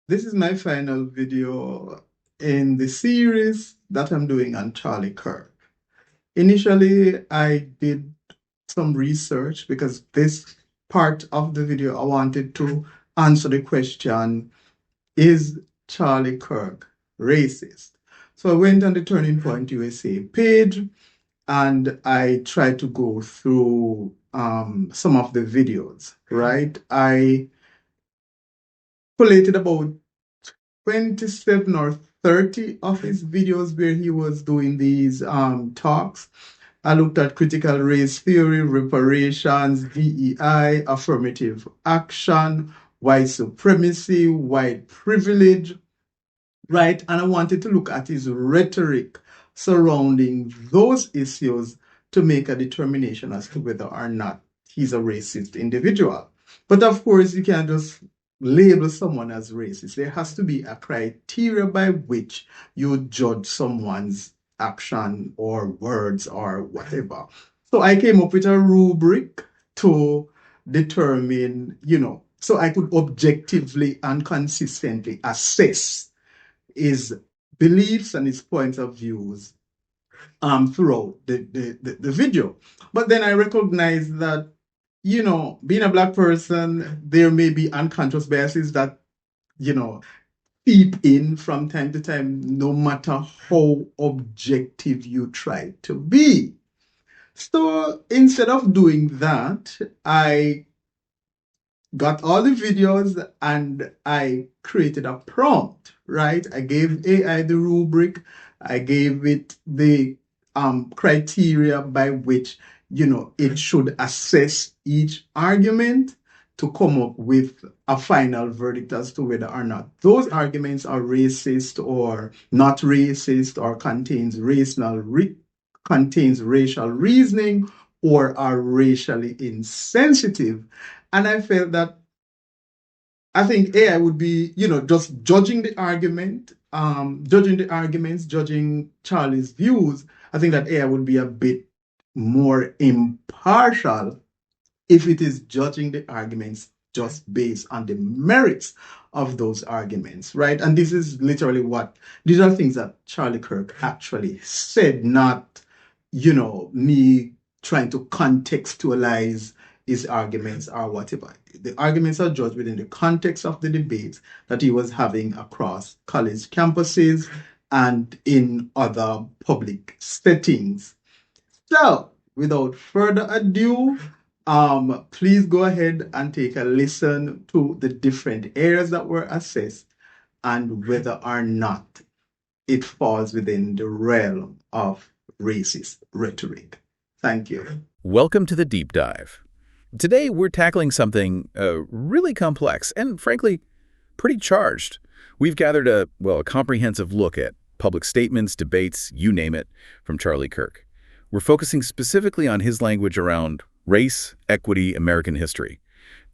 This is my final video in the series that I'm doing on Charlie Kirk. Initially, I did some research because this part of the video I wanted to answer the question, is Charlie Kirk racist? So I went on the Turning Point USA page and I tried to go through some of the videos, right? I collated about 27 or 30 of his videos where he was doing these talks. I looked at critical race theory, reparations, DEI, affirmative action, white supremacy, white privilege, right? And I wanted to look at his rhetoric surrounding those issues to make a determination as to whether or not he's a racist individual. But of course, you can't just label someone as racist. There has to be a criteria by which you judge someone's action or words or whatever. So I came up with a rubric to determine, so I could objectively and consistently assess his beliefs and his points of views throughout the video. But then I recognize that, being a Black person, there may be unconscious biases that, seep in from time to time, no matter how objective you try to be. So instead of doing that, I got all the videos and I created a prompt, right? I gave AI the rubric, I gave it the criteria by which, it should assess each argument to come up with a final verdict as to whether or not those arguments are racist or not racist or contains racial reasoning or are racially insensitive. And I felt that I think AI would be, just judging the argument, judging the arguments, judging Charlie's views. I think that AI would be a bit more impartial if it is judging the arguments just based on the merits of those arguments, right? And this is literally these are things that Charlie Kirk actually said, not, me trying to contextualize his arguments or whatever. The arguments are judged within the context of the debates that he was having across college campuses and in other public settings. So, without further ado, please go ahead and take a listen to the different areas that were assessed and whether or not it falls within the realm of racist rhetoric. Thank you. Welcome to the Deep Dive. Today we're tackling something really complex and, frankly, pretty charged. We've gathered a comprehensive look at public statements, debates, you name it, from Charlie Kirk. We're focusing specifically on his language around race, equity, American history.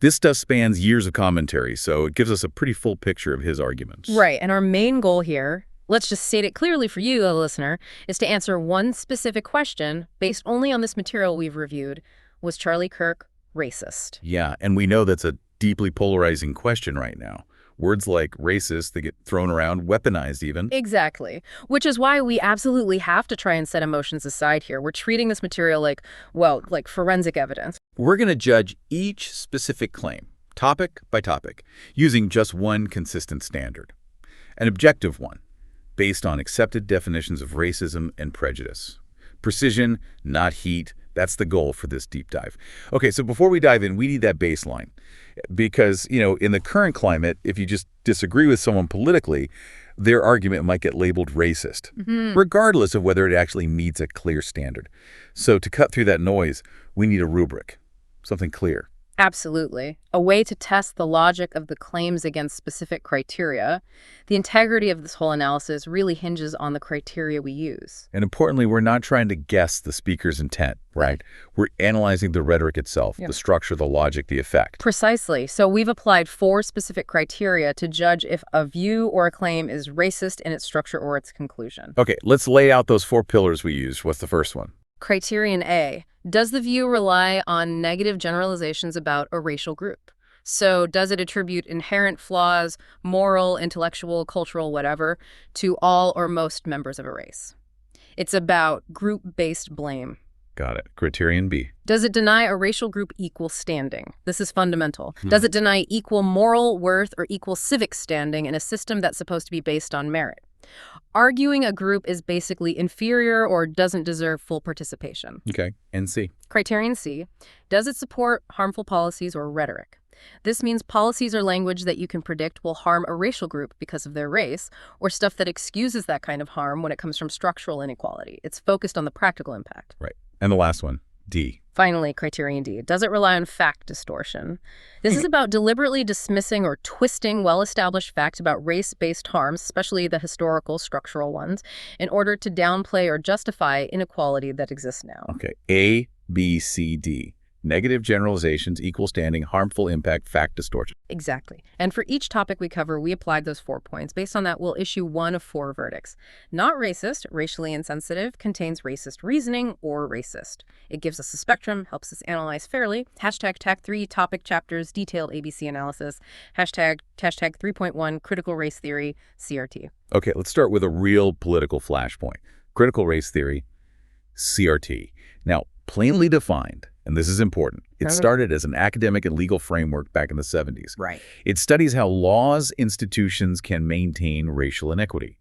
This stuff spans years of commentary, so it gives us a pretty full picture of his arguments. Right, and our main goal here, let's just state it clearly for you, the listener, is to answer one specific question based only on this material we've reviewed. Was Charlie Kirk racist? Yeah, and we know that's a deeply polarizing question right now. Words like racist, they get thrown around, weaponized even. Exactly, which is why we absolutely have to try and set emotions aside here. We're treating this material like forensic evidence. We're going to judge each specific claim, topic by topic, using just one consistent standard, an objective one, based on accepted definitions of racism and prejudice. Precision, not heat. That's the goal for this deep dive. Okay, so before we dive in, we need that baseline. Because, in the current climate, if you just disagree with someone politically, their argument might get labeled racist, regardless of whether it actually meets a clear standard. So to cut through that noise, we need a rubric, something clear. Absolutely. A way to test the logic of the claims against specific criteria. The integrity of this whole analysis really hinges on the criteria we use. And importantly, we're not trying to guess the speaker's intent, right? We're analyzing the rhetoric itself, the structure, the logic, the effect. Precisely. So we've applied 4 specific criteria to judge if a view or a claim is racist in its structure or its conclusion. Okay, let's lay out those 4 pillars we used. What's the first one? Criterion A. Does the view rely on negative generalizations about a racial group? So does it attribute inherent flaws, moral, intellectual, cultural, whatever, to all or most members of a race? It's about group-based blame. Got it. Criterion B. Does it deny a racial group equal standing? This is fundamental. Does it deny equal moral worth or equal civic standing in a system that's supposed to be based on merit? Arguing a group is basically inferior or doesn't deserve full participation. Okay. And C. Criterion C. Does it support harmful policies or rhetoric? This means policies or language that you can predict will harm a racial group because of their race, or stuff that excuses that kind of harm when it comes from structural inequality. It's focused on the practical impact. Right. And the last one, D. Finally, criterion D. Does it rely on fact distortion? This is about deliberately dismissing or twisting well-established facts about race-based harms, especially the historical, structural ones, in order to downplay or justify inequality that exists now. Okay. A, B, C, D. Negative generalizations, equal standing, harmful impact, fact distortion. Exactly. And for each topic we cover, we applied those 4 points. Based on that, we'll issue one of 4 verdicts. Not racist, racially insensitive, contains racist reasoning, or racist. It gives us a spectrum, helps us analyze fairly. Hashtag tag 3 topic chapters, detailed ABC analysis. Hashtag 3.1 critical race theory, CRT. Okay, let's start with a real political flashpoint. Critical race theory, CRT. Now, plainly defined, and this is important, it started as an academic and legal framework back in the 70s. Right. It studies how laws, institutions can maintain racial inequity.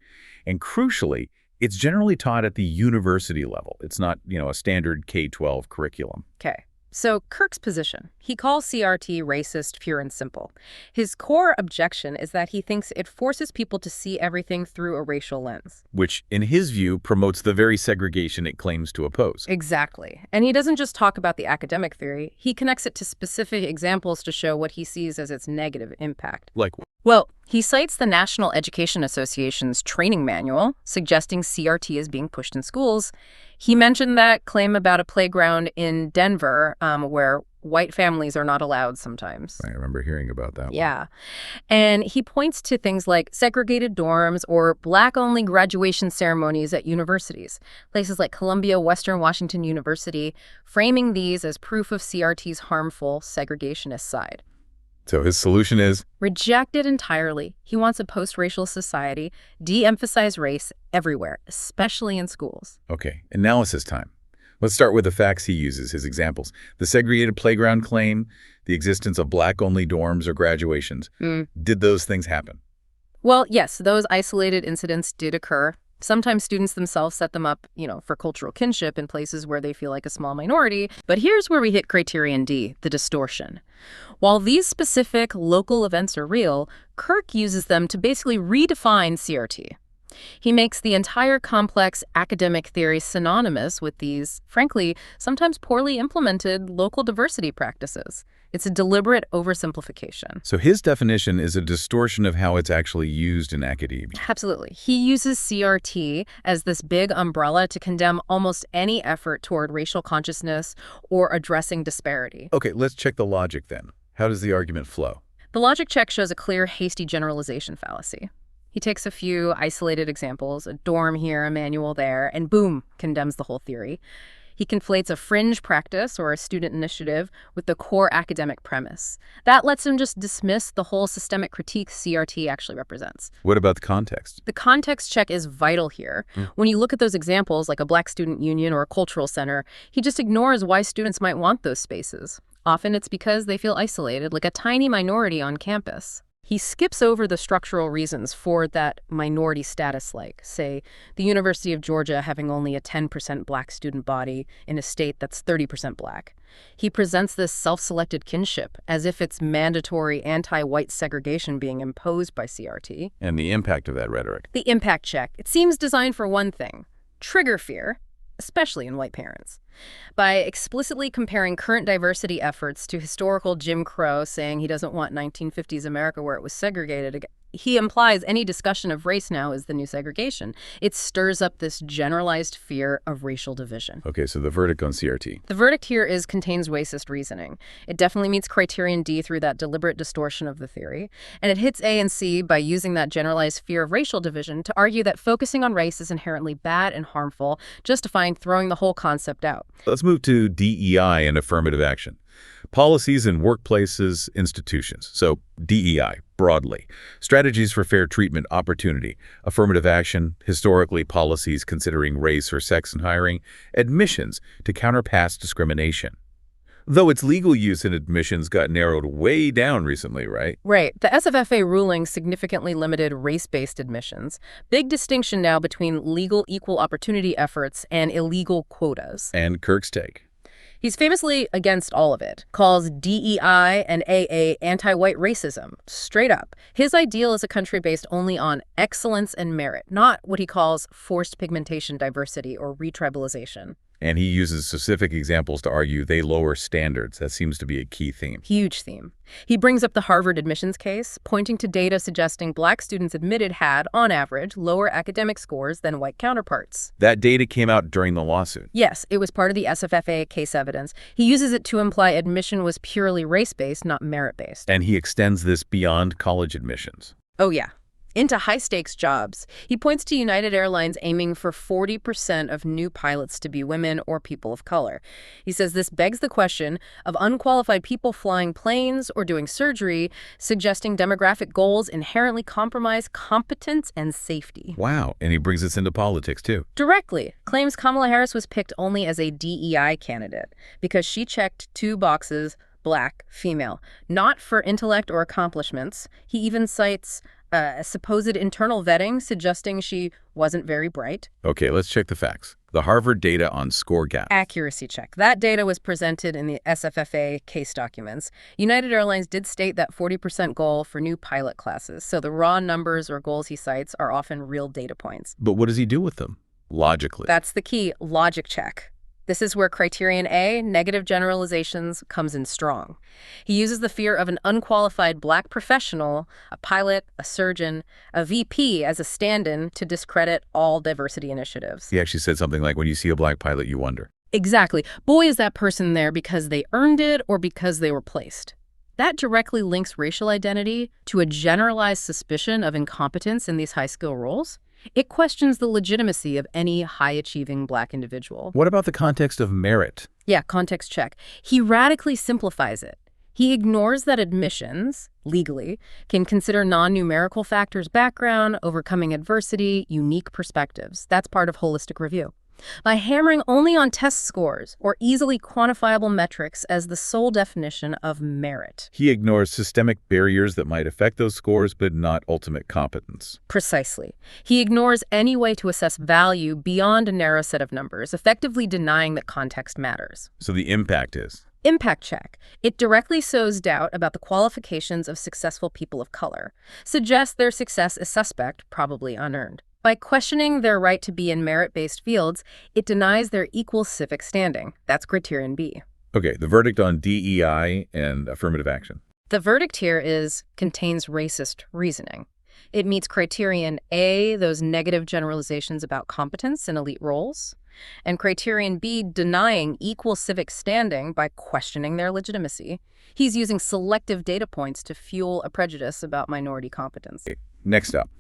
And crucially, it's generally taught at the university level. It's not, a standard K-12 curriculum. Okay. So Kirk's position, he calls CRT racist, pure and simple. His core objection is that he thinks it forces people to see everything through a racial lens. Which, in his view, promotes the very segregation it claims to oppose. Exactly. And he doesn't just talk about the academic theory. He connects it to specific examples to show what he sees as its negative impact. Like, well, he cites the National Education Association's training manual, suggesting CRT is being pushed in schools. He mentioned that claim about a playground in Denver where white families are not allowed sometimes. I remember hearing about that one. Yeah. And he points to things like segregated dorms or Black-only graduation ceremonies at universities, places like Columbia Western Washington University, framing these as proof of CRT's harmful segregationist side. So his solution is? Reject it entirely. He wants a post-racial society, de-emphasize race everywhere, especially in schools. Okay, analysis time. Let's start with the facts he uses, his examples. The segregated playground claim, the existence of Black-only dorms or graduations. Did those things happen? Well, yes, those isolated incidents did occur. Sometimes students themselves set them up, for cultural kinship in places where they feel like a small minority. But here's where we hit criterion D, the distortion. While these specific local events are real, Kirk uses them to basically redefine CRT. He makes the entire complex academic theory synonymous with these, frankly, sometimes poorly implemented local diversity practices. It's a deliberate oversimplification. So his definition is a distortion of how it's actually used in academia. Absolutely. He uses CRT as this big umbrella to condemn almost any effort toward racial consciousness or addressing disparity. Okay, let's check the logic then. How does the argument flow? The logic check shows a clear, hasty generalization fallacy. He takes a few isolated examples, a dorm here, a manual there, and boom, condemns the whole theory. He conflates a fringe practice or a student initiative with the core academic premise. That lets him just dismiss the whole systemic critique CRT actually represents. What about the context? The context check is vital here. When you look at those examples, like a Black student union or a cultural center, he just ignores why students might want those spaces. Often it's because they feel isolated, like a tiny minority on campus. He skips over the structural reasons for that minority status, like, say, the University of Georgia having only a 10% Black student body in a state that's 30% Black. He presents this self-selected kinship as if it's mandatory anti-white segregation being imposed by CRT. And the impact of that rhetoric. The impact check. It seems designed for one thing, trigger fear, especially in white parents. By explicitly comparing current diversity efforts to historical Jim Crow, saying he doesn't want 1950s America where it was segregated, he implies any discussion of race now is the new segregation. It stirs up this generalized fear of racial division. Okay, so the verdict on CRT. The verdict here contains racist reasoning. It definitely meets criterion D through that deliberate distortion of the theory. And it hits A and C by using that generalized fear of racial division to argue that focusing on race is inherently bad and harmful, justifying throwing the whole concept out. Let's move to DEI and affirmative action. Policies in workplaces, institutions. So DEI, broadly. Strategies for fair treatment, opportunity. Affirmative action, historically policies considering race or sex in hiring. Admissions to counter past discrimination. Though its legal use in admissions got narrowed way down recently, right? Right. The SFFA ruling significantly limited race-based admissions. Big distinction now between legal equal opportunity efforts and illegal quotas. And Kirk's take. He's famously against all of it, calls DEI and AA anti-white racism, straight up. His ideal is a country based only on excellence and merit, not what he calls forced pigmentation diversity or retribalization. And he uses specific examples to argue they lower standards. That seems to be a key theme. Huge theme. He brings up the Harvard admissions case, pointing to data suggesting black students admitted had, on average, lower academic scores than white counterparts. That data came out during the lawsuit. Yes, it was part of the SFFA case evidence. He uses it to imply admission was purely race-based, not merit-based. And he extends this beyond college admissions. Oh, yeah. Into high-stakes jobs. He points to United Airlines aiming for 40% of new pilots to be women or people of color. He says this begs the question of unqualified people flying planes or doing surgery, suggesting demographic goals inherently compromise competence and safety. Wow, and he brings this into politics, too. Directly. Claims Kamala Harris was picked only as a DEI candidate because she checked 2 boxes, black, female, not for intellect or accomplishments. He even cites supposed internal vetting suggesting she wasn't very bright. Okay, let's check the facts. The Harvard data on score gap. Accuracy check. That data was presented in the SFFA case documents. United Airlines did state that 40% goal for new pilot classes, so the raw numbers or goals he cites are often real data points. But what does he do with them? Logically. That's the key, logic check. This is where criterion A, negative generalizations, comes in strong. He uses the fear of an unqualified black professional, a pilot, a surgeon, a VP as a stand-in to discredit all diversity initiatives. He actually said something like, when you see a black pilot, you wonder. Exactly. Boy, is that person there because they earned it or because they were placed. That directly links racial identity to a generalized suspicion of incompetence in these high-skill roles. It questions the legitimacy of any high-achieving black individual. What about the context of merit? Yeah, context check. He radically simplifies it. He ignores that admissions, legally, can consider non-numerical factors, background, overcoming adversity, unique perspectives. That's part of holistic review. By hammering only on test scores or easily quantifiable metrics as the sole definition of merit. He ignores systemic barriers that might affect those scores, but not ultimate competence. Precisely. He ignores any way to assess value beyond a narrow set of numbers, effectively denying that context matters. So the impact is? Impact check. It directly sows doubt about the qualifications of successful people of color, suggests their success is suspect, probably unearned. By questioning their right to be in merit-based fields, it denies their equal civic standing. That's criterion B. Okay, the verdict on DEI and affirmative action. The verdict here contains racist reasoning. It meets criterion A, those negative generalizations about competence in elite roles, and criterion B, denying equal civic standing by questioning their legitimacy. He's using selective data points to fuel a prejudice about minority competence. Next up.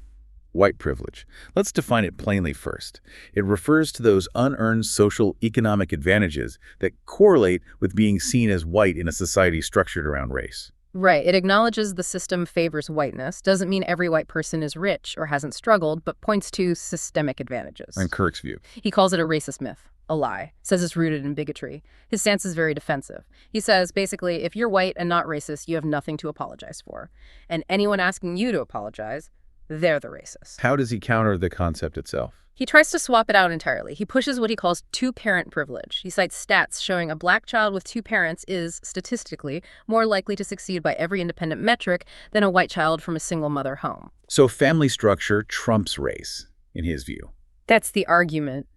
White privilege. Let's define it plainly first. It refers to those unearned social economic advantages that correlate with being seen as white in a society structured around race. Right. It acknowledges the system favors whiteness, doesn't mean every white person is rich or hasn't struggled, but points to systemic advantages. In Kirk's view. He calls it a racist myth, a lie, says it's rooted in bigotry. His stance is very defensive. He says, basically, if you're white and not racist, you have nothing to apologize for. And anyone asking you to apologize, they're the racist. How does he counter the concept itself? He tries to swap it out entirely. He pushes what he calls two-parent privilege. He cites stats showing a black child with 2 parents is, statistically, more likely to succeed by every independent metric than a white child from a single-mother home. So family structure trumps race, in his view. That's the argument.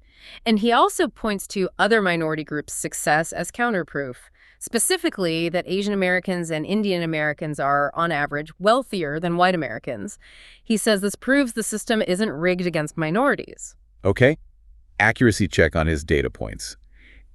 And he also points to other minority groups' success as counterproof. Specifically, that Asian Americans and Indian Americans are, on average, wealthier than white Americans. He says this proves the system isn't rigged against minorities. Okay. Accuracy check on his data points.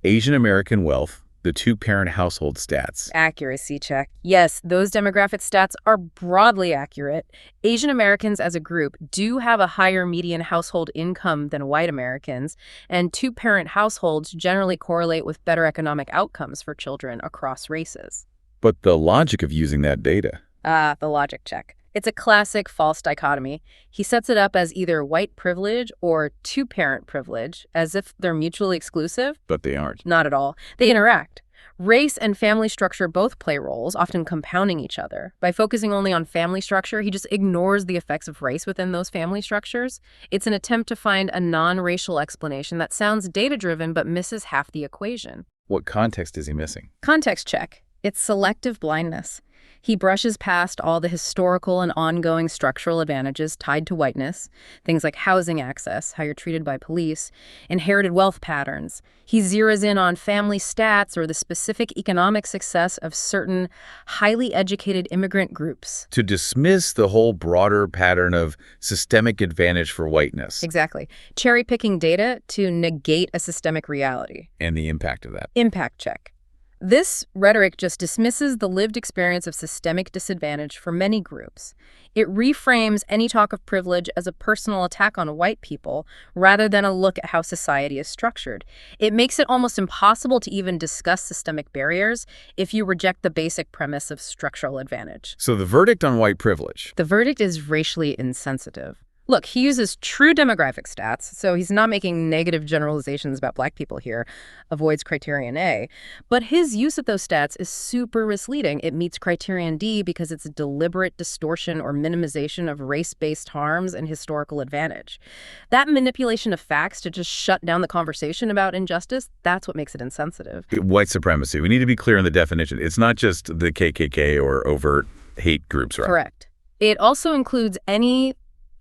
Asian American wealth, the two-parent household stats. Accuracy check. Yes, those demographic stats are broadly accurate. Asian Americans as a group do have a higher median household income than white Americans, and two-parent households generally correlate with better economic outcomes for children across races. But the logic of using that data. The logic check. It's a classic false dichotomy. He sets it up as either white privilege or two-parent privilege, as if they're mutually exclusive. But they aren't. Not at all. They interact. Race and family structure both play roles, often compounding each other. By focusing only on family structure, he just ignores the effects of race within those family structures. It's an attempt to find a non-racial explanation that sounds data-driven but misses half the equation. What context is he missing? Context check. It's selective blindness. He brushes past all the historical and ongoing structural advantages tied to whiteness, things like housing access, how you're treated by police, inherited wealth patterns. He zeroes in on family stats or the specific economic success of certain highly educated immigrant groups. To dismiss the whole broader pattern of systemic advantage for whiteness. Exactly. Cherry-picking data to negate a systemic reality. And the impact of that. Impact check. This rhetoric just dismisses the lived experience of systemic disadvantage for many groups. It reframes any talk of privilege as a personal attack on white people rather than a look at how society is structured. It makes it almost impossible to even discuss systemic barriers if you reject the basic premise of structural advantage. So the verdict on white privilege. The verdict is racially insensitive. Look, he uses true demographic stats, so he's not making negative generalizations about black people here, avoids criterion A. But his use of those stats is super misleading. It meets criterion D because it's a deliberate distortion or minimization of race-based harms and historical advantage. That manipulation of facts to just shut down the conversation about injustice, that's what makes it insensitive. White supremacy. We need to be clear in the definition. It's not just the KKK or overt hate groups, right? Correct. It also includes any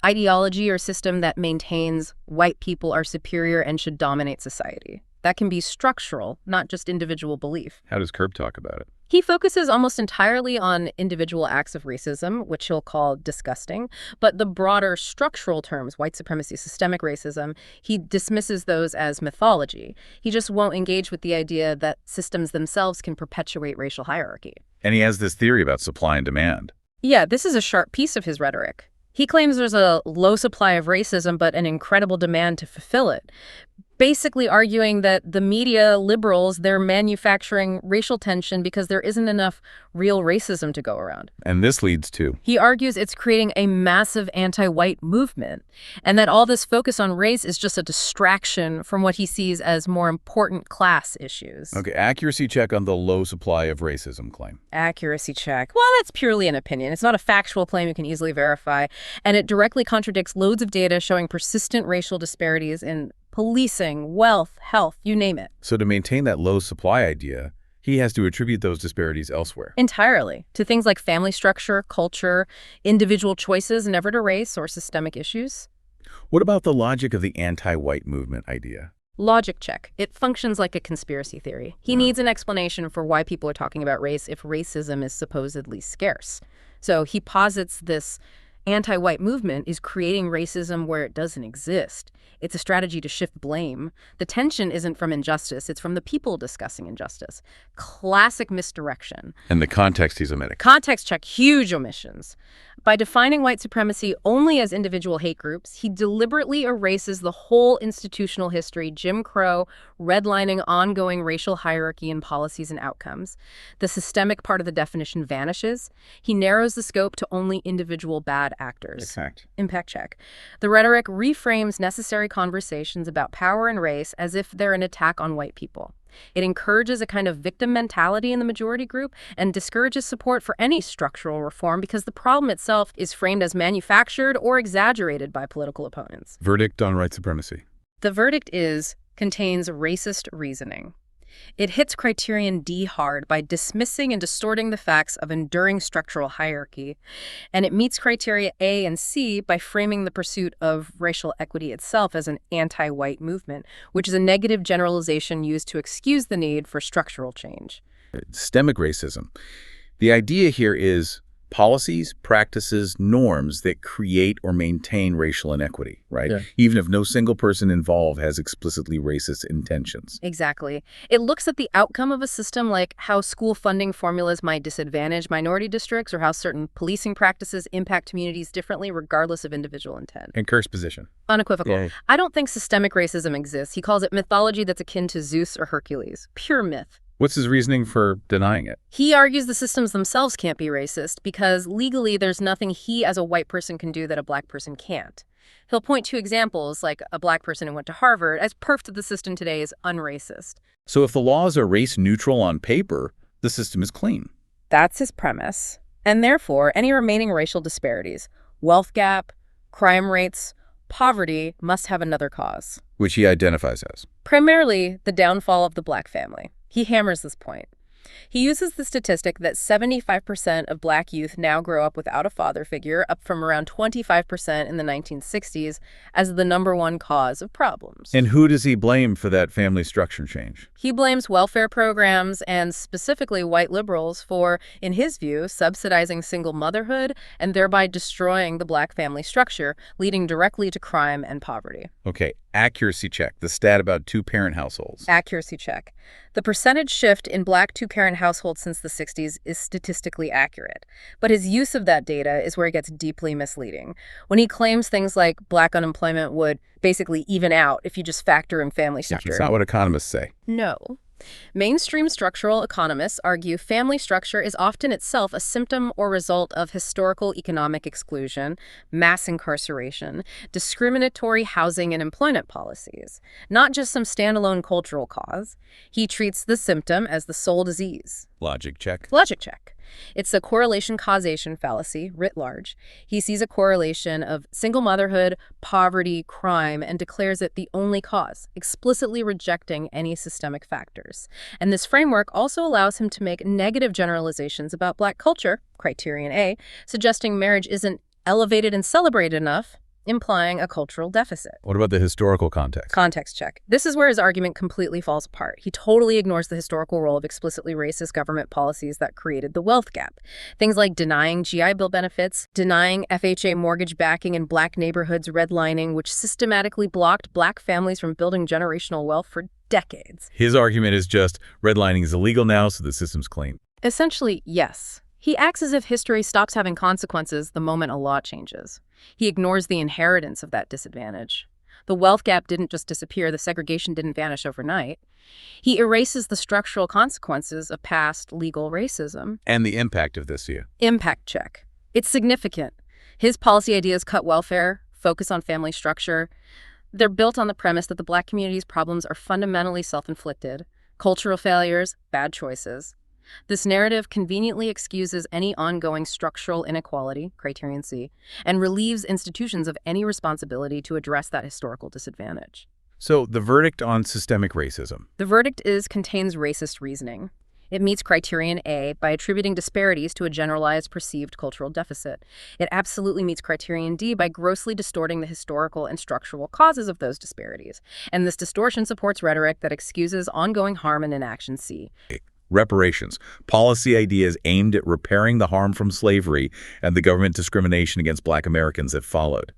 ideology or system that maintains white people are superior and should dominate society. That can be structural, not just individual belief. How does Kirk talk about it? He focuses almost entirely on individual acts of racism, which he'll call disgusting, but the broader structural terms, white supremacy, systemic racism, he dismisses those as mythology. He just won't engage with the idea that systems themselves can perpetuate racial hierarchy. And he has this theory about supply and demand. Yeah, this is a sharp piece of his rhetoric. He claims there's a low supply of racism, but an incredible demand to fulfill it. Basically arguing that the media liberals, they're manufacturing racial tension because there isn't enough real racism to go around. And this leads to? He argues it's creating a massive anti-white movement, and that all this focus on race is just a distraction from what he sees as more important class issues. Okay, accuracy check on the low supply of racism claim. Accuracy check. Well, that's purely an opinion. It's not a factual claim you can easily verify, and it directly contradicts loads of data showing persistent racial disparities in policing, wealth, health, you name it. So to maintain that low supply idea, he has to attribute those disparities elsewhere. Entirely. To things like family structure, culture, individual choices, never to race or systemic issues. What about the logic of the anti-white movement idea? Logic check. It functions like a conspiracy theory. He needs an explanation for why people are talking about race if racism is supposedly scarce. So he posits this anti-white movement is creating racism where it doesn't exist. It's a strategy to shift blame. The tension isn't from injustice, it's from the people discussing injustice. Classic misdirection. And the context he's omitting. Context check, huge omissions. By defining white supremacy only as individual hate groups, he deliberately erases the whole institutional history, Jim Crow, redlining ongoing racial hierarchy in policies and outcomes. The systemic part of the definition vanishes. He narrows the scope to only individual bad actors. Impact check. The rhetoric reframes necessary conversations about power and race as if they're an attack on white people. It encourages a kind of victim mentality in the majority group and discourages support for any structural reform because the problem itself is framed as manufactured or exaggerated by political opponents. Verdict on white supremacy. The verdict contains racist reasoning. It hits criterion D hard by dismissing and distorting the facts of enduring structural hierarchy, and it meets criteria A and C by framing the pursuit of racial equity itself as an anti-white movement, which is a negative generalization used to excuse the need for structural change. Systemic racism. The idea here is policies, practices, norms that create or maintain racial inequity, right? Yeah. Even if no single person involved has explicitly racist intentions. Exactly. It looks at the outcome of a system, like how school funding formulas might disadvantage minority districts or how certain policing practices impact communities differently regardless of individual intent. And Kirk's position. Unequivocal. Yeah. I don't think systemic racism exists. He calls it mythology that's akin to Zeus or Hercules. Pure myth. What's his reasoning for denying it? He argues the systems themselves can't be racist because legally there's nothing he as a white person can do that a black person can't. He'll point to examples like a black person who went to Harvard as proof that the system today is unracist. So if the laws are race neutral on paper, the system is clean. That's his premise. And therefore, any remaining racial disparities, wealth gap, crime rates, poverty must have another cause. Which he identifies as. Primarily, the downfall of the black family. He hammers this point. He uses the statistic that 75% of black youth now grow up without a father figure, up from around 25% in the 1960s, as the #1 cause of problems. And who does he blame for that family structure change? He blames welfare programs and specifically white liberals for, in his view, subsidizing single motherhood and thereby destroying the black family structure, leading directly to crime and poverty. Okay, accuracy check, the stat about two-parent households. Accuracy check. The percentage shift in black two-parent households since the 60s is statistically accurate, but his use of that data is where it gets deeply misleading. When he claims things like black unemployment would basically even out if you just factor in family structure. It's not what economists say. No. Mainstream structural economists argue family structure is often itself a symptom or result of historical economic exclusion, mass incarceration, discriminatory housing and employment policies, not just some standalone cultural cause. He treats the symptom as the sole disease. Logic check. Logic check. It's a correlation-causation fallacy, writ large. He sees a correlation of single motherhood, poverty, crime, and declares it the only cause, explicitly rejecting any systemic factors. And this framework also allows him to make negative generalizations about black culture, criterion A, suggesting marriage isn't elevated and celebrated enough, implying a cultural deficit. What about the historical context? Context check. This is where his argument completely falls apart. He totally ignores the historical role of explicitly racist government policies that created the wealth gap. Things like denying GI Bill benefits, denying FHA mortgage backing in black neighborhoods, redlining, which systematically blocked black families from building generational wealth for decades. His argument is just redlining is illegal now, so the system's clean. Essentially, yes. He acts as if history stops having consequences the moment a law changes. He ignores the inheritance of that disadvantage. The wealth gap didn't just disappear, the segregation didn't vanish overnight. He erases the structural consequences of past legal racism. And the impact of this view. Impact check. It's significant. His policy ideas cut welfare, focus on family structure. They're built on the premise that the black community's problems are fundamentally self-inflicted. Cultural failures, bad choices. This narrative conveniently excuses any ongoing structural inequality, criterion C, and relieves institutions of any responsibility to address that historical disadvantage. So the verdict on systemic racism. The verdict contains racist reasoning. It meets criterion A by attributing disparities to a generalized perceived cultural deficit. It absolutely meets criterion D by grossly distorting the historical and structural causes of those disparities. And this distortion supports rhetoric that excuses ongoing harm in inaction C. Reparations, policy ideas aimed at repairing the harm from slavery and the government discrimination against black Americans that followed,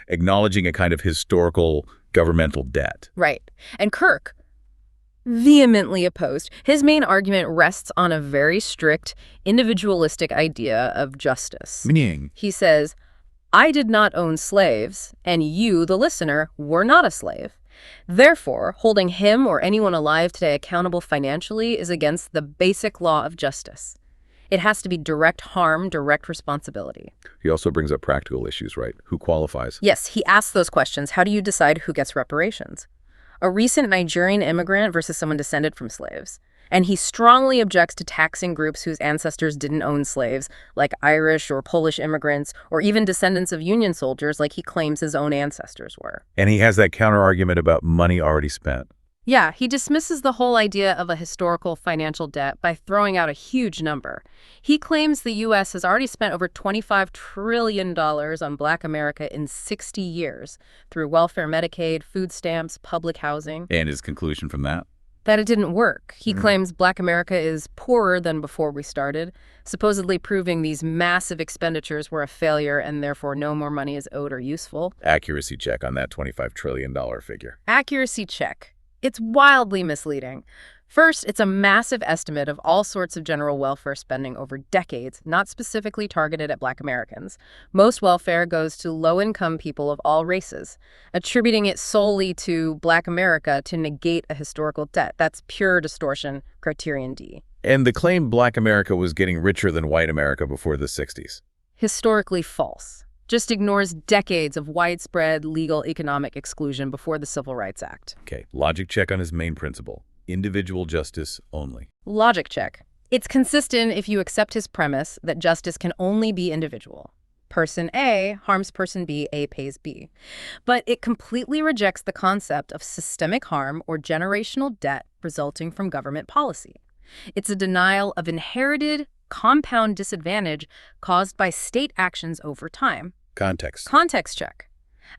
acknowledging a kind of historical governmental debt. Right. And Kirk, vehemently opposed. His main argument rests on a very strict, individualistic idea of justice. Meaning? He says, I did not own slaves, and you, the listener, were not a slave. Therefore, holding him or anyone alive today accountable financially is against the basic law of justice. It has to be direct harm, direct responsibility. He also brings up practical issues, right? Who qualifies? Yes, he asks those questions. How do you decide who gets reparations? A recent Nigerian immigrant versus someone descended from slaves. And he strongly objects to taxing groups whose ancestors didn't own slaves, like Irish or Polish immigrants, or even descendants of Union soldiers like he claims his own ancestors were. And he has that counter-argument about money already spent. Yeah, he dismisses the whole idea of a historical financial debt by throwing out a huge number. He claims the U.S. has already spent over $25 trillion on Black America in 60 years through welfare, Medicaid, food stamps, public housing. And his conclusion from that? That it didn't work. He claims Black America is poorer than before we started, supposedly proving these massive expenditures were a failure and therefore no more money is owed or useful. Accuracy check on that $25 trillion figure. Accuracy check. It's wildly misleading. First, it's a massive estimate of all sorts of general welfare spending over decades, not specifically targeted at Black Americans. Most welfare goes to low-income people of all races. Attributing it solely to Black America to negate a historical debt, that's pure distortion, criterion D. And the claim Black America was getting richer than white America before the 60s. Historically false. Just ignores decades of widespread legal economic exclusion before the Civil Rights Act. Okay, logic check on his main principle. Individual justice only. Logic check. It's consistent if you accept his premise that justice can only be individual. Person A harms person B, A pays B. But it completely rejects the concept of systemic harm or generational debt resulting from government policy. It's a denial of inherited compound disadvantage caused by state actions over time. Context. Context check.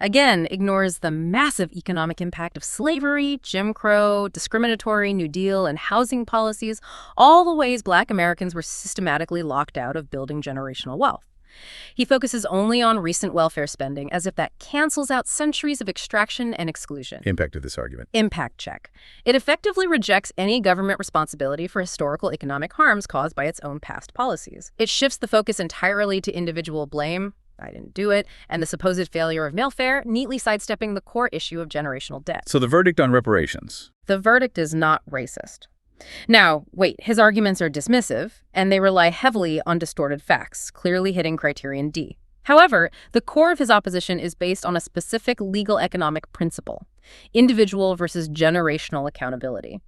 Again, ignores the massive economic impact of slavery, Jim Crow, discriminatory New Deal, and housing policies, all the ways Black Americans were systematically locked out of building generational wealth. He focuses only on recent welfare spending as if that cancels out centuries of extraction and exclusion. Impact of this argument. Impact check. It effectively rejects any government responsibility for historical economic harms caused by its own past policies. It shifts the focus entirely to individual blame, I didn't do it, and the supposed failure of welfare, neatly sidestepping the core issue of generational debt. So the verdict on reparations. The verdict is not racist. Now, wait, his arguments are dismissive, and they rely heavily on distorted facts, clearly hitting criterion D. However, the core of his opposition is based on a specific legal economic principle: individual versus generational accountability.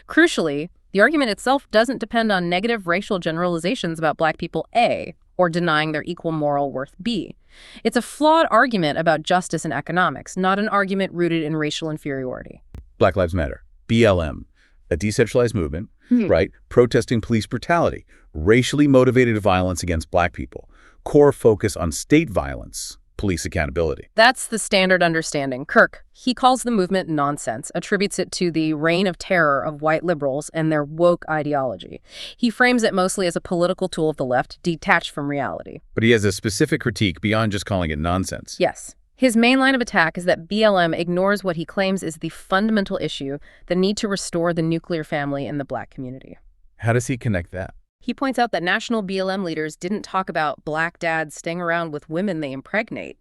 Crucially, the argument itself doesn't depend on negative racial generalizations about Black people A, or denying their equal moral worth B. It's a flawed argument about justice and economics, not an argument rooted in racial inferiority. Black Lives Matter. BLM. A decentralized movement, right? Protesting police brutality, racially motivated violence against Black people, core focus on state violence, police accountability. That's the standard understanding. Kirk, he calls the movement nonsense, attributes it to the reign of terror of white liberals and their woke ideology. He frames it mostly as a political tool of the left, detached from reality. But he has a specific critique beyond just calling it nonsense. Yes. His main line of attack is that BLM ignores what he claims is the fundamental issue, the need to restore the nuclear family in the Black community. How does he connect that? He points out that national BLM leaders didn't talk about Black dads staying around with women they impregnate.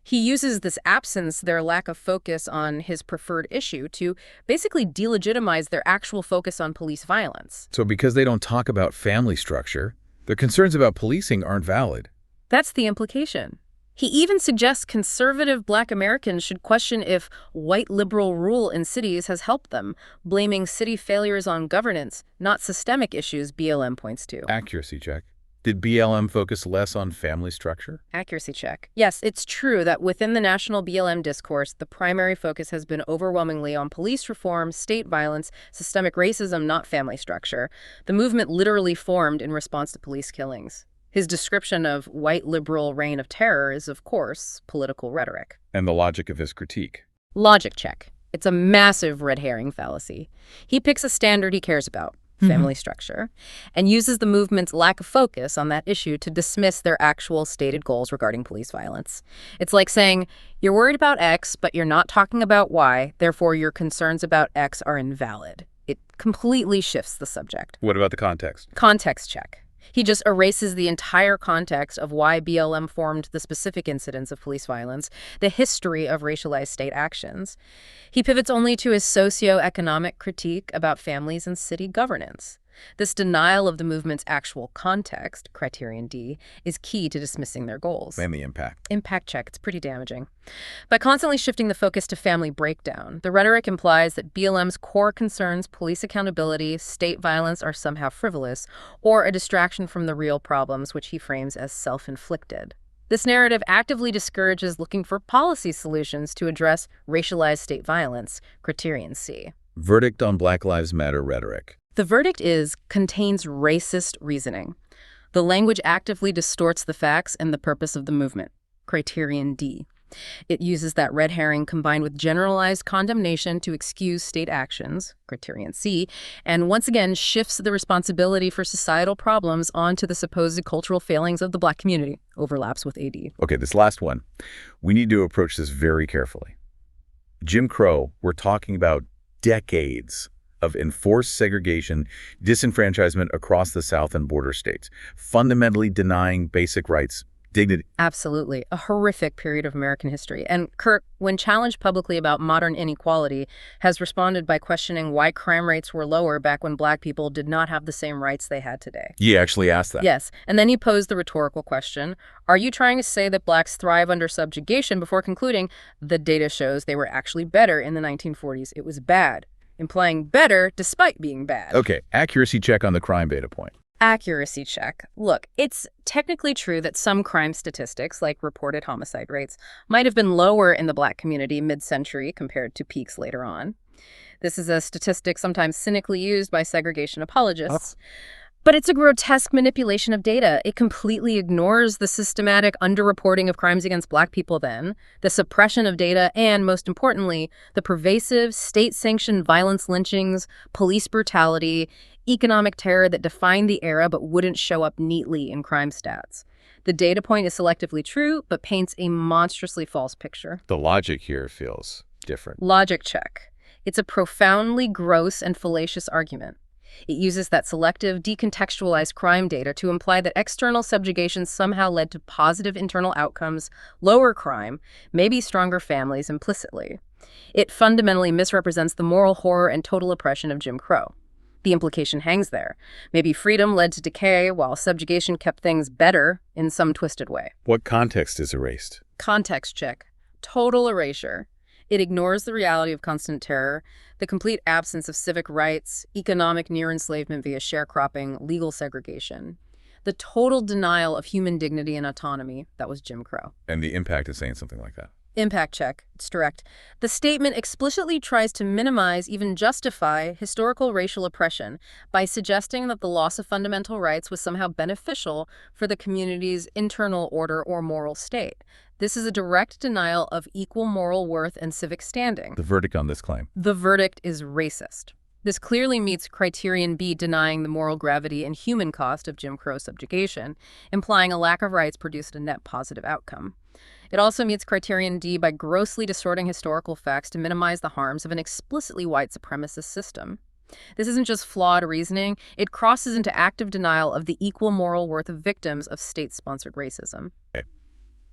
He uses this absence, their lack of focus on his preferred issue, to basically delegitimize their actual focus on police violence. So because they don't talk about family structure, their concerns about policing aren't valid. That's the implication. He even suggests conservative Black Americans should question if white liberal rule in cities has helped them, blaming city failures on governance, not systemic issues BLM points to. Accuracy check. Did BLM focus less on family structure? Accuracy check. Yes, it's true that within the national BLM discourse, the primary focus has been overwhelmingly on police reform, state violence, systemic racism, not family structure. The movement literally formed in response to police killings. His description of white liberal reign of terror is, of course, political rhetoric. And the logic of his critique. Logic check. It's a massive red herring fallacy. He picks a standard he cares about, family structure, and uses the movement's lack of focus on that issue to dismiss their actual stated goals regarding police violence. It's like saying, you're worried about X, but you're not talking about Y, therefore your concerns about X are invalid. It completely shifts the subject. What about the context? Context check. He just erases the entire context of why BLM formed the specific incidents of police violence, the history of racialized state actions. He pivots only to his socio-economic critique about families and city governance. This denial of the movement's actual context, criterion D, is key to dismissing their goals. And the impact. Impact check. It's pretty damaging. By constantly shifting the focus to family breakdown, the rhetoric implies that BLM's core concerns, police accountability, state violence, are somehow frivolous, or a distraction from the real problems, which he frames as self-inflicted. This narrative actively discourages looking for policy solutions to address racialized state violence, criterion C. Verdict on Black Lives Matter rhetoric. The verdict contains racist reasoning. The language actively distorts the facts and the purpose of the movement, criterion D. It uses that red herring combined with generalized condemnation to excuse state actions, criterion C, and once again shifts the responsibility for societal problems onto the supposed cultural failings of the Black community, overlaps with AD. Okay, this last one. We need to approach this very carefully. Jim Crow, we're talking about decades of enforced segregation, disenfranchisement across the South and border states, fundamentally denying basic rights, dignity. Absolutely. A horrific period of American history. And Kirk, when challenged publicly about modern inequality, has responded by questioning why crime rates were lower back when Black people did not have the same rights they had today. He actually asked that. Yes. And then he posed the rhetorical question, are you trying to say that Blacks thrive under subjugation, before concluding the data shows they were actually better in the 1940s? It was bad, implying better despite being bad. Okay, accuracy check on the crime data point. Accuracy check. Look, it's technically true that some crime statistics, like reported homicide rates, might have been lower in the Black community mid-century compared to peaks later on. This is a statistic sometimes cynically used by segregation apologists. But it's a grotesque manipulation of data. It completely ignores the systematic underreporting of crimes against Black people then, the suppression of data, and, most importantly, the pervasive state-sanctioned violence, lynchings, police brutality, economic terror that defined the era but wouldn't show up neatly in crime stats. The data point is selectively true, but paints a monstrously false picture. The logic here feels different. Logic check. It's a profoundly gross and fallacious argument. It uses that selective, decontextualized crime data to imply that external subjugation somehow led to positive internal outcomes, lower crime, maybe stronger families implicitly. It fundamentally misrepresents the moral horror and total oppression of Jim Crow. The implication hangs there. Maybe freedom led to decay, while subjugation kept things better in some twisted way. What context is erased? Context check. Total erasure. It ignores the reality of constant terror, the complete absence of civic rights, economic near-enslavement via sharecropping, legal segregation. The total denial of human dignity and autonomy. That was Jim Crow. And the impact of saying something like that. Impact check. It's direct. The statement explicitly tries to minimize, even justify, historical racial oppression by suggesting that the loss of fundamental rights was somehow beneficial for the community's internal order or moral state. This is a direct denial of equal moral worth and civic standing. The verdict on this claim? The verdict is racist. This clearly meets criterion B, denying the moral gravity and human cost of Jim Crow subjugation, implying a lack of rights produced a net positive outcome. It also meets criterion D by grossly distorting historical facts to minimize the harms of an explicitly white supremacist system. This isn't just flawed reasoning, it crosses into active denial of the equal moral worth of victims of state-sponsored racism. Okay.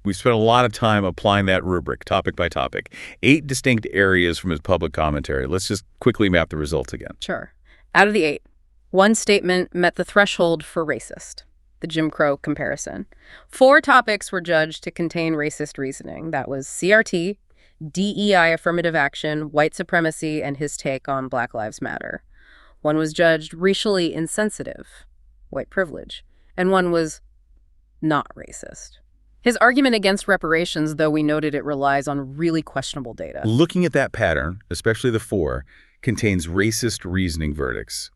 We spent a lot of time applying that rubric, topic by topic. 8 distinct areas from his public commentary. Let's just quickly map the results again. Sure. Out of the 8, one statement met the threshold for racist. The Jim Crow comparison. 4 topics were judged to contain racist reasoning. That was CRT, DEI affirmative action, white supremacy, and his take on Black Lives Matter. 1 was judged racially insensitive, white privilege, and 1 was not racist. His argument against reparations, though we noted it relies on really questionable data. Looking at that pattern, especially the 4, contains racist reasoning verdicts.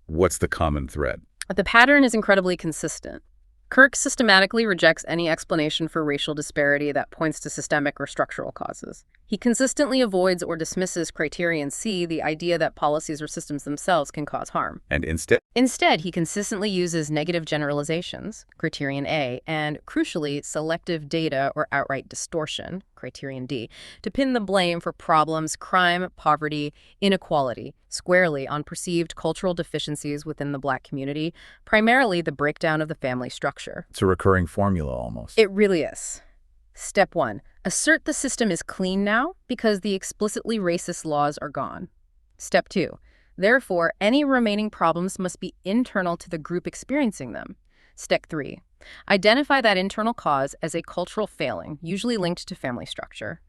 What's the common thread? The pattern is incredibly consistent. Kirk systematically rejects any explanation for racial disparity that points to systemic or structural causes. He consistently avoids or dismisses criterion C, the idea that policies or systems themselves can cause harm. And instead? Instead, he consistently uses negative generalizations, criterion A, and, crucially, selective data or outright distortion, criterion D, to pin the blame for problems, crime, poverty, inequality, squarely on perceived cultural deficiencies within the Black community, primarily the breakdown of the family structure. It's a recurring formula almost. It really is. Step 1. Assert the system is clean now because the explicitly racist laws are gone. Step 2. Therefore, any remaining problems must be internal to the group experiencing them. Step 3. Identify that internal cause as a cultural failing, usually linked to family structure.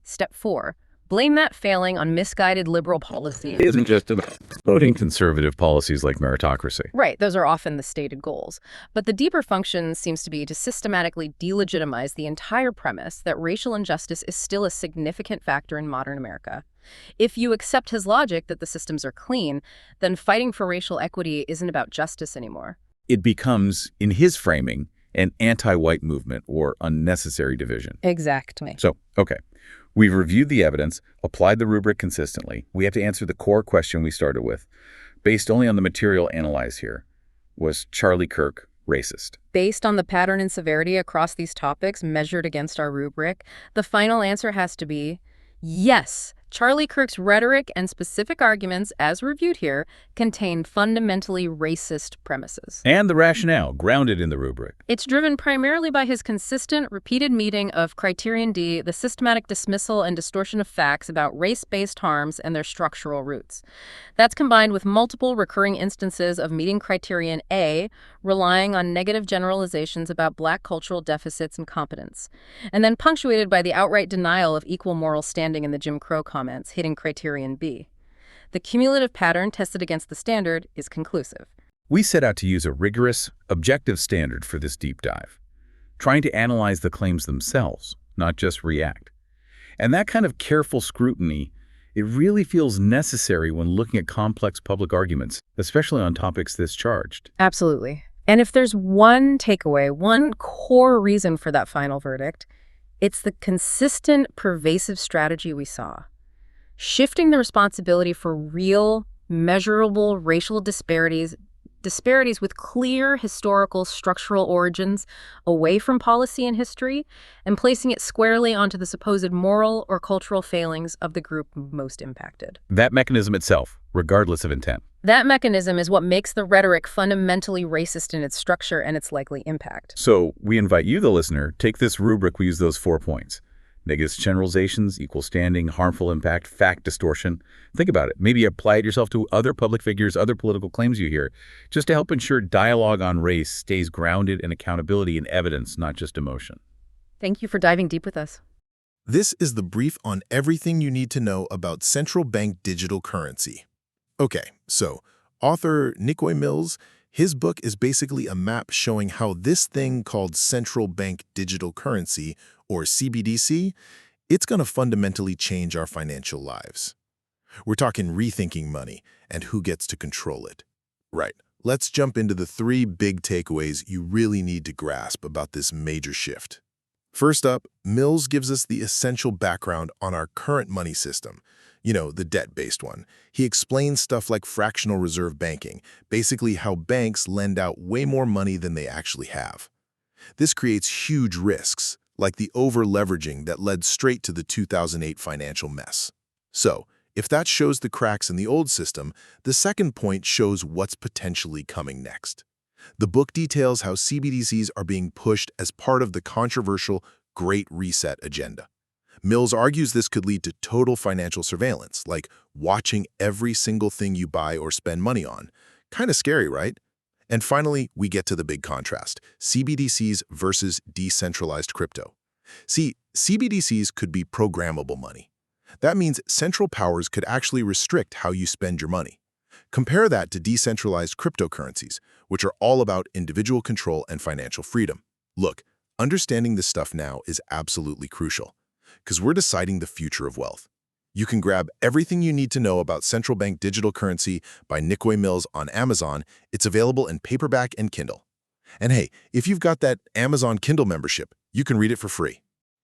Step 4. Blame that failing on misguided liberal policy. It isn't just about voting conservative policies like meritocracy. Right, those are often the stated goals. But the deeper function seems to be to systematically delegitimize the entire premise that racial injustice is still a significant factor in modern America. If you accept his logic that the systems are clean, then fighting for racial equity isn't about justice anymore. It becomes, in his framing, an anti-white movement or unnecessary division. Exactly. So, okay, we've reviewed the evidence, applied the rubric consistently. We have to answer the core question we started with. Based only on the material analyzed here, was Charlie Kirk racist? Based on the pattern and severity across these topics measured against our rubric, the final answer has to be yes. Charlie Kirk's rhetoric and specific arguments, as reviewed here, contain fundamentally racist premises. And the rationale, grounded in the rubric. It's driven primarily by his consistent, repeated meeting of Criterion D, the systematic dismissal and distortion of facts about race-based harms and their structural roots. That's combined with multiple recurring instances of meeting Criterion A, relying on negative generalizations about Black cultural deficits and competence, and then punctuated by the outright denial of equal moral standing in the Jim Crow comments, hitting Criterion B. The cumulative pattern tested against the standard is conclusive. We set out to use a rigorous, objective standard for this deep dive, trying to analyze the claims themselves, not just react. And that kind of careful scrutiny, it really feels necessary when looking at complex public arguments, especially on topics this charged. Absolutely. And if there's one takeaway, one core reason for that final verdict, it's the consistent, pervasive strategy we saw. Shifting the responsibility for real, measurable racial disparities with clear historical structural origins away from policy and history, and placing it squarely onto the supposed moral or cultural failings of the group most impacted. That mechanism itself, regardless of intent. That mechanism is what makes the rhetoric fundamentally racist in its structure and its likely impact. So we invite you, the listener, take this rubric, we use those 4 points. Negative generalizations, equal standing, harmful impact, fact distortion. Think about it. Maybe apply it yourself to other public figures, other political claims you hear, just to help ensure dialogue on race stays grounded in accountability and evidence, not just emotion. Thank you for diving deep with us. This is the brief on everything you need to know about central bank digital currency. Okay, so author Nikoi Mills, his book is basically a map showing how this thing called central bank digital currency, or CBDC, it's going to fundamentally change our financial lives. We're talking rethinking money and who gets to control it. Right, let's jump into the 3 big takeaways you really need to grasp about this major shift. First up, Mills gives us the essential background on our current money system, the debt-based one. He explains stuff like fractional reserve banking, basically how banks lend out way more money than they actually have. This creates huge risks, like the over-leveraging that led straight to the 2008 financial mess. So, if that shows the cracks in the old system, the second point shows what's potentially coming next. The book details how CBDCs are being pushed as part of the controversial Great Reset agenda. Mills argues this could lead to total financial surveillance, like watching every single thing you buy or spend money on. Kind of scary, right? And finally, we get to the big contrast, CBDCs versus decentralized crypto. See, CBDCs could be programmable money. That means central powers could actually restrict how you spend your money. Compare that to decentralized cryptocurrencies, which are all about individual control and financial freedom. Look, understanding this stuff now is absolutely crucial, because we're deciding the future of wealth. You can grab everything you need to know about central bank digital currency by Nikoi Mills on Amazon. It's available in paperback and Kindle. And hey, if you've got that Amazon Kindle membership, you can read it for free.